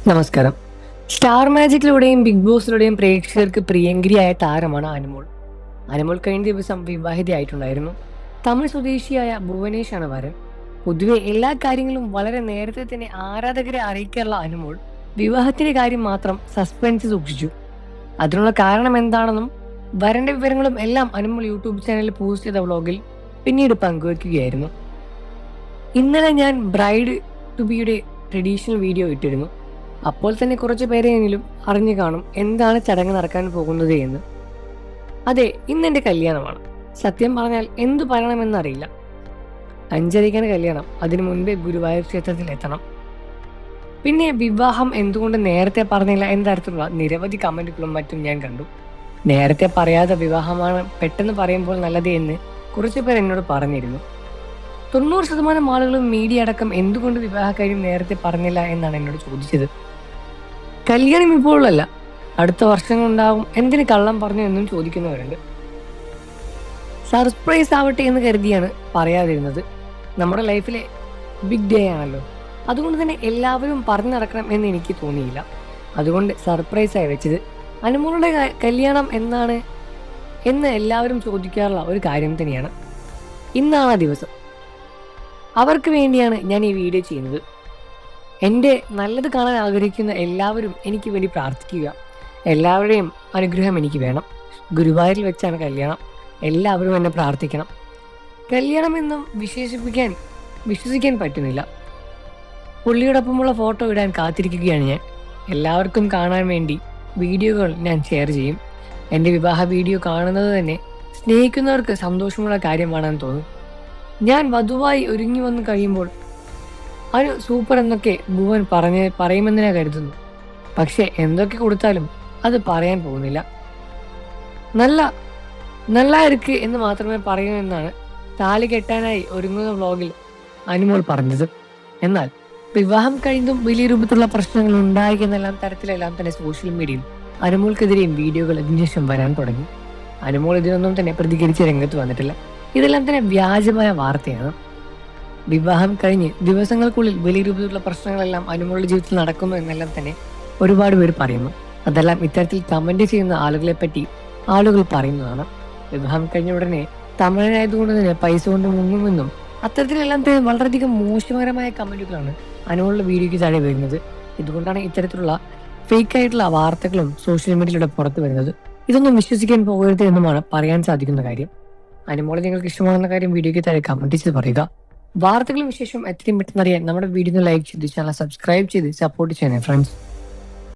നമസ്കാരം. Star മാജിക്കിലൂടെയും big ബോസിലൂടെയും പ്രേക്ഷകർക്ക് പ്രിയങ്കരിയായ താരമാണ് അനുമോൾ. അനുമോൾ കഴിഞ്ഞ ദിവസം വിവാഹിതയായിട്ടുണ്ടായിരുന്നു. തമിഴ് സ്വദേശിയായ ഭുവനേഷാണ് വരൻ. പൊതുവെ എല്ലാ കാര്യങ്ങളും വളരെ നേരത്തെ തന്നെ ആരാധകരെ അറിയിക്കാനുള്ള അനുമോൾ വിവാഹത്തിന്റെ കാര്യം മാത്രം സസ്പെൻസ് സൂക്ഷിച്ചു. അതിനുള്ള കാരണം എന്താണെന്നും വരന്റെ വിവരങ്ങളും എല്ലാം അനുമോൾ യൂട്യൂബ് ചാനലിൽ പോസ്റ്റ് ചെയ്ത വ്ളോഗിൽ പിന്നീട് പങ്കുവെക്കുകയായിരുന്നു. ഇന്നലെ ഞാൻ ബ്രൈഡ് ടു ബിയുടെ ട്രഡീഷണൽ വീഡിയോ ഇട്ടിരുന്നു. അപ്പോൾ തന്നെ കുറച്ച് പേരെയെങ്കിലും അറിഞ്ഞു കാണും എന്താണ് ചടങ്ങ് നടക്കാൻ പോകുന്നത് എന്ന്. അതെ, ഇന്നെന്റെ കല്യാണമാണ്. സത്യം പറഞ്ഞാൽ എന്തു പറയണമെന്നറിയില്ല. 5:30 കല്യാണം. അതിനു മുൻപേ ഗുരുവായൂർ ക്ഷേത്രത്തിൽ എത്തണം. പിന്നെ വിവാഹം എന്തുകൊണ്ട് നേരത്തെ പറഞ്ഞില്ല എന്ന തരത്തിലുള്ള നിരവധി കമന്റുകളും മറ്റും ഞാൻ കണ്ടു. നേരത്തെ പറയാതെ വിവാഹമാണ് പെട്ടെന്ന് പറയുമ്പോൾ നല്ലത് എന്ന് കുറച്ചു പേർ എന്നോട് പറഞ്ഞിരുന്നു. 90% ആളുകളും മീഡിയ അടക്കം എന്തുകൊണ്ട് വിവാഹകാര്യം നേരത്തെ പറഞ്ഞില്ല എന്നാണ് എന്നോട് ചോദിച്ചത്. കല്യാണം ഇപ്പോഴല്ല, അടുത്ത വർഷങ്ങളുണ്ടാവും, എന്തിന് കള്ളം പറഞ്ഞു എന്നും ചോദിക്കുന്നവരുണ്ട്. സർപ്രൈസ് ആവട്ടെ എന്ന് കരുതിയാണ് പറയാതിരുന്നത്. നമ്മുടെ ലൈഫിലെ ബിഗ് ഡേ ആണല്ലോ, അതുകൊണ്ട് തന്നെ എല്ലാവരും പറഞ്ഞു നടക്കണം എന്ന് എനിക്ക് തോന്നിയില്ല. അതുകൊണ്ട് സർപ്രൈസായി വെച്ചത്. അനുമോളുടെ കല്യാണം എന്നാണ് എന്ന് എല്ലാവരും ചോദിക്കാറുള്ള ഒരു കാര്യം തന്നെയാണ്. ഇന്നാണ് ആ ദിവസം. അവർക്ക് വേണ്ടിയാണ് ഞാൻ ഈ വീഡിയോ ചെയ്യുന്നത്. എൻ്റെ നല്ലത് കാണാൻ ആഗ്രഹിക്കുന്ന എല്ലാവരും എനിക്ക് വേണ്ടി പ്രാർത്ഥിക്കുക. എല്ലാവരുടെയും അനുഗ്രഹം എനിക്ക് വേണം. ഗുരുവായൂരിൽ വെച്ചാണ് കല്യാണം. എല്ലാവരും എന്നെ പ്രാർത്ഥിക്കണം. കല്യാണം എന്നും വിശ്വസിക്കാൻ പറ്റുന്നില്ല. പുള്ളിയോടൊപ്പമുള്ള ഫോട്ടോ ഇടാൻ കാത്തിരിക്കുകയാണ് ഞാൻ. എല്ലാവർക്കും കാണാൻ വേണ്ടി വീഡിയോകൾ ഞാൻ ഷെയർ ചെയ്യും. എൻ്റെ വിവാഹ വീഡിയോ കാണുന്നത് തന്നെ സ്നേഹിക്കുന്നവർക്ക് സന്തോഷമുള്ള കാര്യമാണെന്ന് തോന്നും. ഞാൻ വധുവായി ഒരുങ്ങി വന്ന് കഴിയുമ്പോൾ അത് സൂപ്പർ എന്നൊക്കെ ഭുവൻ പറയുമെന്ന് ഞാൻ കരുതുന്നു. പക്ഷെ എന്തൊക്കെ കൊടുത്താലും അത് പറയാൻ പോകുന്നില്ല. നല്ല ഇருக்கு എന്ന് മാത്രമേ പറയൂ എന്നാണ് താലി കെട്ടാനായി ഒരുങ്ങുന്ന വ്ളോഗിൽ അനുമോൾ പറഞ്ഞത്. എന്നാൽ വിവാഹം കഴിഞ്ഞും വലിയ രൂപത്തിലുള്ള പ്രശ്നങ്ങൾ ഉണ്ടായി എന്നെല്ലാം തരത്തിലെല്ലാം തന്നെ സോഷ്യൽ മീഡിയയിൽ അനുമോൾക്കെതിരെയും വീഡിയോകൾ ഇതിനുശേഷം വരാൻ തുടങ്ങി. അനുമോൾ ഇതിനൊന്നും തന്നെ പ്രതികരിച്ച് രംഗത്ത് വന്നിട്ടില്ല. ഇതെല്ലാം തന്നെ വ്യാജമായ വാർത്തയാണ്. വിവാഹം കഴിഞ്ഞ് ദിവസങ്ങൾക്കുള്ളിൽ വലിയ രൂപത്തിലുള്ള പ്രശ്നങ്ങളെല്ലാം അനുമോളുടെ ജീവിതത്തിൽ നടക്കുന്നു എന്നെല്ലാം തന്നെ ഒരുപാട് പേര് പറയുന്നു. അതെല്ലാം ഇത്തരത്തിൽ കമന്റ് ചെയ്യുന്ന ആളുകളെ പറ്റി ആളുകൾ പറയുന്നതാണ്. വിവാഹം കഴിഞ്ഞ ഉടനെ തമിഴനായതുകൊണ്ട് തന്നെ പൈസ കൊണ്ട് മുങ്ങുമെന്നും അത്തരത്തിലെല്ലാം തന്നെ വളരെയധികം മോശകരമായ കമന്റുകളാണ് അനുമോളുടെ വീഡിയോയ്ക്ക് താഴെ വരുന്നത്. ഇതുകൊണ്ടാണ് ഇത്തരത്തിലുള്ള ഫേക്ക് ആയിട്ടുള്ള വാർത്തകളും സോഷ്യൽ മീഡിയയിലൂടെ പുറത്തു വരുന്നത്. ഇതൊന്നും വിശ്വസിക്കാൻ പോകരുത് എന്നുമാണ് പറയാൻ സാധിക്കുന്ന കാര്യം. അനുമോളെ നിങ്ങൾക്ക് ഇഷ്ടമാണെന്ന കാര്യം വീഡിയോയ്ക്ക് താഴെ കമന്റ് ചെയ്ത് പറയുക. വാർത്തകളും വിശേഷം എത്രയും പെട്ടെന്ന് അറിയാൻ നമ്മുടെ വീഡിയോ ലൈക്ക് ചെയ്ത് ചാനൽ സബ്സ്ക്രൈബ് ചെയ്ത് സപ്പോർട്ട് ചെയ്യണേ ഫ്രണ്ട്സ്.